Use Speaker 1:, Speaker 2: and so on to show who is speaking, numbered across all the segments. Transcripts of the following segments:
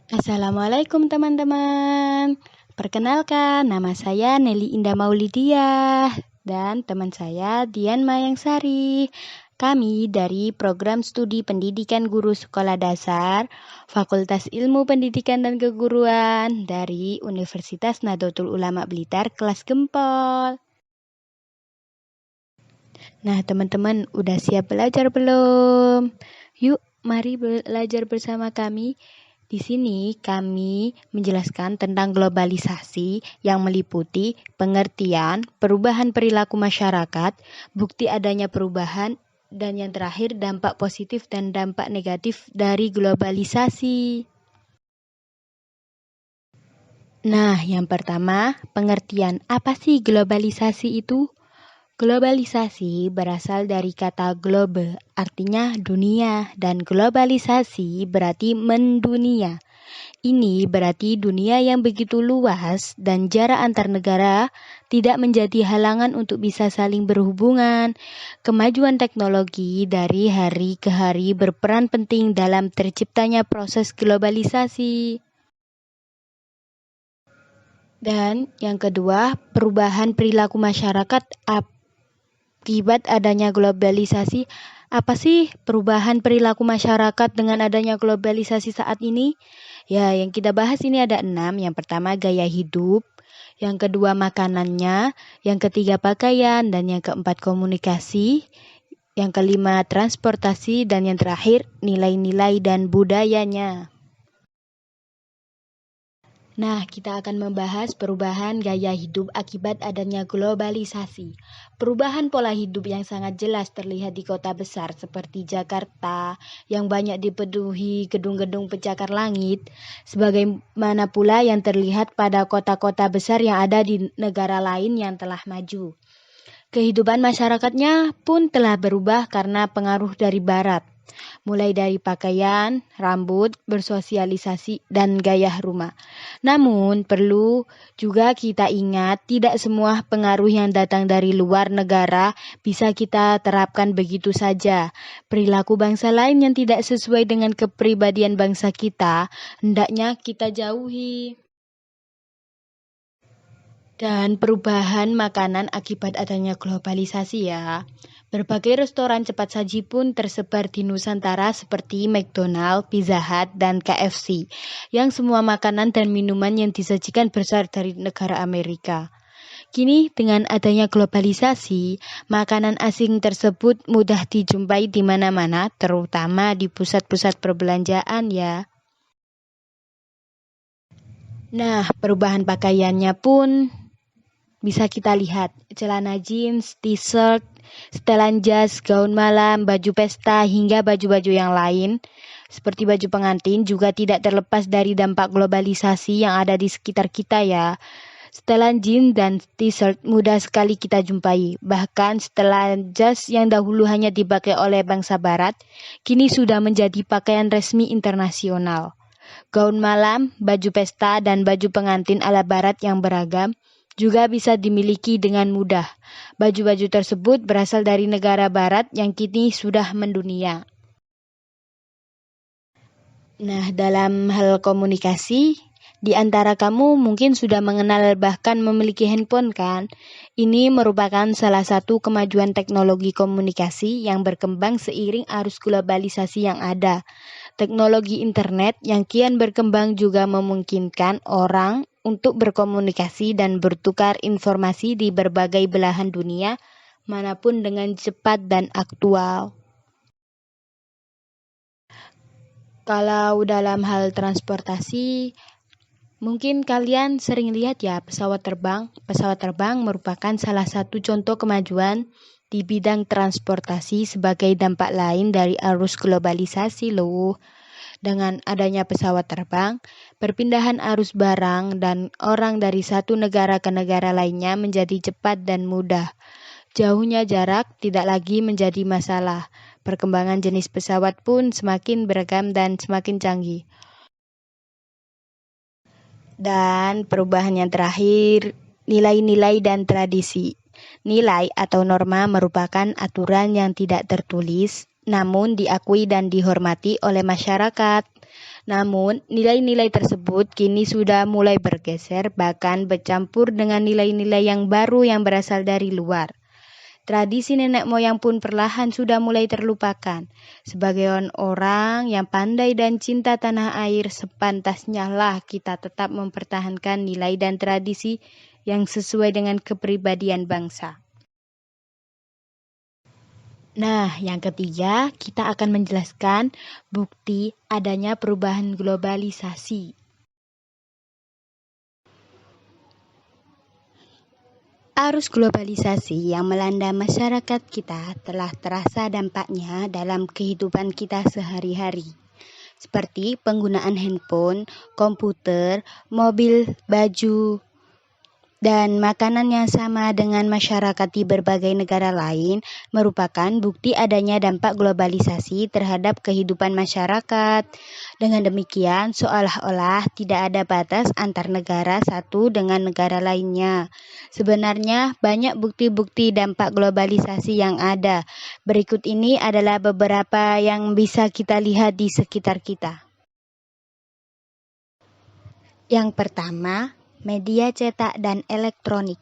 Speaker 1: Assalamualaikum teman-teman. Perkenalkan, nama saya Nelly Indah Maulidiah dan teman saya Dian Mayangsari. Kami dari Program Studi Pendidikan Guru Sekolah Dasar, Fakultas Ilmu Pendidikan dan Keguruan dari Universitas Nahdlatul Ulama Blitar, kelas Gempol. Nah, teman-teman, udah siap belajar belum? Yuk, mari belajar bersama kami. Di sini kami menjelaskan tentang globalisasi yang meliputi pengertian, perubahan perilaku masyarakat, bukti adanya perubahan, dan yang terakhir dampak positif dan dampak negatif dari globalisasi. Nah, yang pertama, pengertian apa sih globalisasi itu? Globalisasi berasal dari kata globe, artinya dunia, dan globalisasi berarti mendunia. Ini berarti dunia yang begitu luas dan jarak antar negara tidak menjadi halangan untuk bisa saling berhubungan. Kemajuan teknologi dari hari ke hari berperan penting dalam terciptanya proses globalisasi. Dan yang kedua, perubahan perilaku masyarakat akibat adanya globalisasi. Apa sih perubahan perilaku masyarakat dengan adanya globalisasi saat ini? Ya, yang kita bahas ini ada 6. Yang pertama gaya hidup, yang kedua makanannya, yang ketiga pakaian, dan yang keempat komunikasi, yang kelima transportasi, dan yang terakhir nilai-nilai dan budayanya. Nah, kita akan membahas perubahan gaya hidup akibat adanya globalisasi. Perubahan pola hidup yang sangat jelas terlihat di kota besar seperti Jakarta, yang banyak dipenuhi gedung-gedung pencakar langit, sebagaimana pula yang terlihat pada kota-kota besar yang ada di negara lain yang telah maju. Kehidupan masyarakatnya pun telah berubah karena pengaruh dari Barat, mulai dari pakaian, rambut, bersosialisasi, dan gaya rumah. Namun, perlu juga kita ingat, tidak semua pengaruh yang datang dari luar negara bisa kita terapkan begitu saja. Perilaku bangsa lain yang tidak sesuai dengan kepribadian bangsa kita, hendaknya kita jauhi. Dan perubahan makanan akibat adanya globalisasi ya. Berbagai restoran cepat saji pun tersebar di Nusantara seperti McDonald, Pizza Hut, dan KFC, yang semua makanan dan minuman yang disajikan berasal dari negara Amerika. Kini dengan adanya globalisasi, makanan asing tersebut mudah dijumpai di mana-mana, terutama di pusat-pusat perbelanjaan ya. Nah, perubahan pakaiannya pun bisa kita lihat celana jeans, t-shirt, setelan jas, gaun malam, baju pesta, hingga baju-baju yang lain seperti baju pengantin juga tidak terlepas dari dampak globalisasi yang ada di sekitar kita ya. Setelan jeans dan t-shirt mudah sekali kita jumpai. Bahkan setelan jas yang dahulu hanya dipakai oleh bangsa barat, kini sudah menjadi pakaian resmi internasional. Gaun malam, baju pesta, dan baju pengantin ala barat yang beragam juga bisa dimiliki dengan mudah. Baju-baju tersebut berasal dari negara barat yang kini sudah mendunia. Nah, dalam hal komunikasi, di antara kamu mungkin sudah mengenal bahkan memiliki handphone kan? Ini merupakan salah satu kemajuan teknologi komunikasi yang berkembang seiring arus globalisasi yang ada. Teknologi internet yang kian berkembang juga memungkinkan orang untuk berkomunikasi dan bertukar informasi di berbagai belahan dunia manapun dengan cepat dan aktual. Kalau dalam hal transportasi, mungkin kalian sering lihat ya pesawat terbang. Pesawat terbang merupakan salah satu contoh kemajuan di bidang transportasi sebagai dampak lain dari arus globalisasi loh. Dengan adanya pesawat terbang, perpindahan arus barang dan orang dari satu negara ke negara lainnya menjadi cepat dan mudah. Jauhnya jarak tidak lagi menjadi masalah. Perkembangan jenis pesawat pun semakin beragam dan semakin canggih. Dan perubahan yang terakhir, nilai-nilai dan tradisi. Nilai atau norma merupakan aturan yang tidak tertulis, namun diakui dan dihormati oleh masyarakat. Namun, nilai-nilai tersebut kini sudah mulai bergeser, bahkan bercampur dengan nilai-nilai yang baru yang berasal dari luar. Tradisi nenek moyang pun perlahan sudah mulai terlupakan. Sebagai orang yang pandai dan cinta tanah air, sepantasnya lah kita tetap mempertahankan nilai dan tradisi yang sesuai dengan kepribadian bangsa. Nah, yang ketiga, kita akan menjelaskan bukti adanya perubahan globalisasi. Arus globalisasi yang melanda masyarakat kita telah terasa dampaknya dalam kehidupan kita sehari-hari, seperti penggunaan handphone, komputer, mobil, baju, dan makanan yang sama dengan masyarakat di berbagai negara lain merupakan bukti adanya dampak globalisasi terhadap kehidupan masyarakat. Dengan demikian, seolah-olah tidak ada batas antar negara satu dengan negara lainnya. Sebenarnya, banyak bukti-bukti dampak globalisasi yang ada. Berikut ini adalah beberapa yang bisa kita lihat di sekitar kita. Yang pertama, media cetak dan elektronik.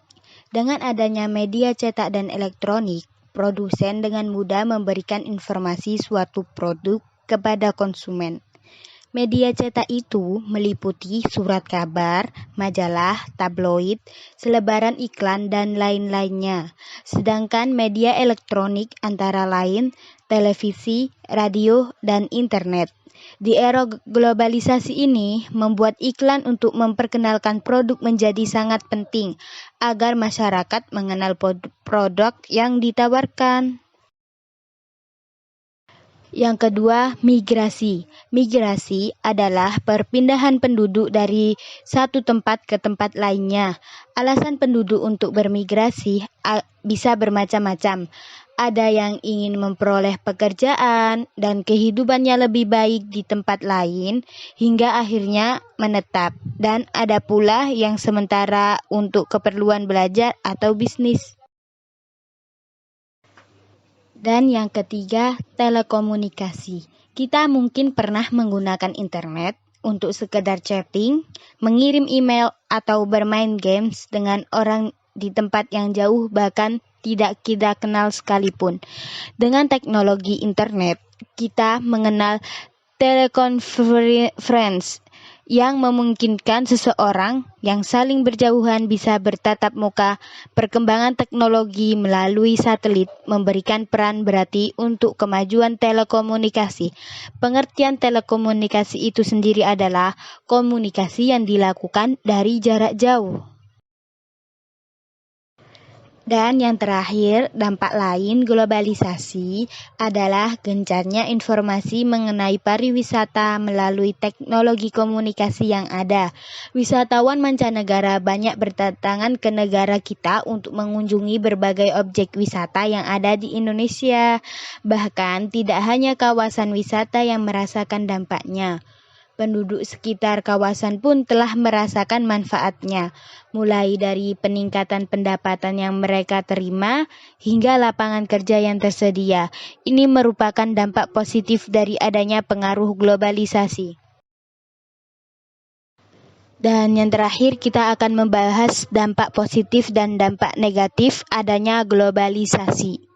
Speaker 1: Dengan adanya media cetak dan elektronik, produsen dengan mudah memberikan informasi suatu produk kepada konsumen. Media cetak itu meliputi surat kabar, majalah, tabloid, selebaran iklan, dan lain-lainnya. Sedangkan media elektronik antara lain televisi, radio, dan internet. Di era globalisasi ini, membuat iklan untuk memperkenalkan produk menjadi sangat penting agar masyarakat mengenal produk yang ditawarkan. Yang kedua, migrasi. Migrasi adalah perpindahan penduduk dari satu tempat ke tempat lainnya. Alasan penduduk untuk bermigrasi bisa bermacam-macam. Ada yang ingin memperoleh pekerjaan dan kehidupannya lebih baik di tempat lain hingga akhirnya menetap. Dan ada pula yang sementara untuk keperluan belajar atau bisnis. Dan yang ketiga, telekomunikasi. Kita mungkin pernah menggunakan internet untuk sekedar chatting, mengirim email, atau bermain games dengan orang di tempat yang jauh bahkan tidak kita kenal sekalipun. Dengan teknologi internet, kita mengenal teleconference yang memungkinkan seseorang yang saling berjauhan bisa bertatap muka. Perkembangan teknologi melalui satelit memberikan peran berarti untuk kemajuan telekomunikasi. Pengertian telekomunikasi itu sendiri adalah komunikasi yang dilakukan dari jarak jauh. Dan yang terakhir, dampak lain globalisasi adalah gencarnya informasi mengenai pariwisata melalui teknologi komunikasi yang ada. Wisatawan mancanegara banyak berdatangan ke negara kita untuk mengunjungi berbagai objek wisata yang ada di Indonesia. Bahkan tidak hanya kawasan wisata yang merasakan dampaknya. Penduduk sekitar kawasan pun telah merasakan manfaatnya, mulai dari peningkatan pendapatan yang mereka terima hingga lapangan kerja yang tersedia. Ini merupakan dampak positif dari adanya pengaruh globalisasi. Dan yang terakhir kita akan membahas dampak positif dan dampak negatif adanya globalisasi.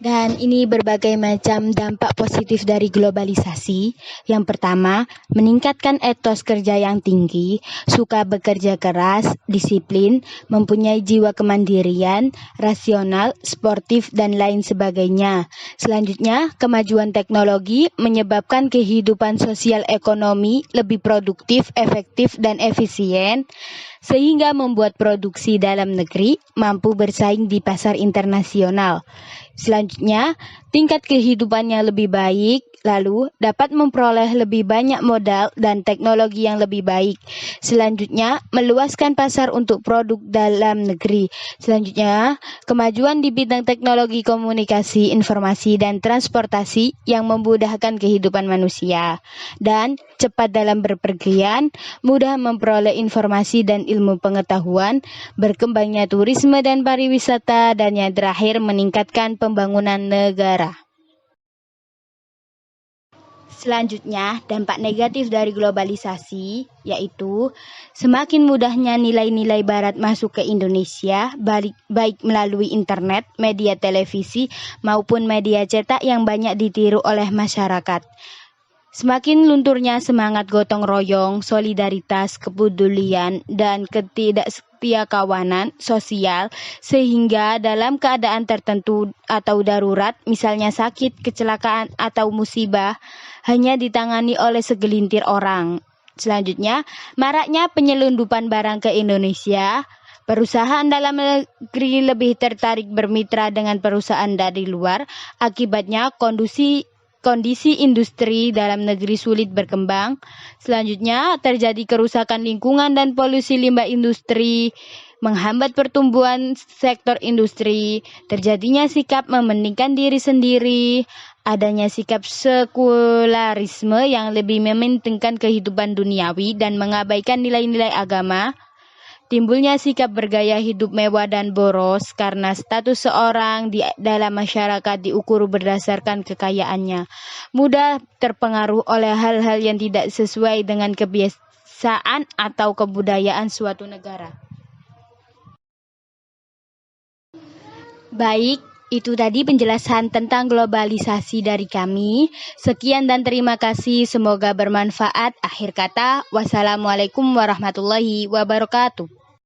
Speaker 1: Dan ini berbagai macam dampak positif dari globalisasi. Yang pertama, meningkatkan etos kerja yang tinggi, suka bekerja keras, disiplin, mempunyai jiwa kemandirian, rasional, sportif, dan lain sebagainya. Selanjutnya, kemajuan teknologi menyebabkan kehidupan sosial ekonomi lebih produktif, efektif, dan efisien, sehingga membuat produksi dalam negeri mampu bersaing di pasar internasional. Selanjutnya, tingkat kehidupannya lebih baik, lalu dapat memperoleh lebih banyak modal dan teknologi yang lebih baik. Selanjutnya, meluaskan pasar untuk produk dalam negeri. Selanjutnya, kemajuan di bidang teknologi komunikasi, informasi, dan transportasi yang memudahkan kehidupan manusia. Dan cepat dalam berpergian, mudah memperoleh informasi dan ilmu pengetahuan, berkembangnya turisme dan pariwisata, dan yang terakhir meningkatkan pembangunan negara. Selanjutnya, dampak negatif dari globalisasi yaitu semakin mudahnya nilai-nilai barat masuk ke Indonesia, baik melalui internet, media televisi, maupun media cetak yang banyak ditiru oleh masyarakat. Semakin lunturnya semangat gotong royong, solidaritas, kepedulian, dan ketidaksetiakawanan sosial, sehingga dalam keadaan tertentu atau darurat, misalnya sakit, kecelakaan, atau musibah, hanya ditangani oleh segelintir orang. Selanjutnya, maraknya penyelundupan barang ke Indonesia. Perusahaan dalam negeri lebih tertarik bermitra dengan perusahaan dari luar. Akibatnya, kondisi industri dalam negeri sulit berkembang. Selanjutnya, terjadi kerusakan lingkungan dan polusi limbah industri, menghambat pertumbuhan sektor industri, terjadinya sikap mementingkan diri sendiri, adanya sikap sekularisme yang lebih mementingkan kehidupan duniawi dan mengabaikan nilai-nilai agama, timbulnya sikap bergaya hidup mewah dan boros karena status seorang di dalam masyarakat diukur berdasarkan kekayaannya, mudah terpengaruh oleh hal-hal yang tidak sesuai dengan kebiasaan atau kebudayaan suatu negara. Baik, itu tadi penjelasan tentang globalisasi dari kami. Sekian dan terima kasih, semoga bermanfaat. Akhir kata, wassalamualaikum warahmatullahi wabarakatuh.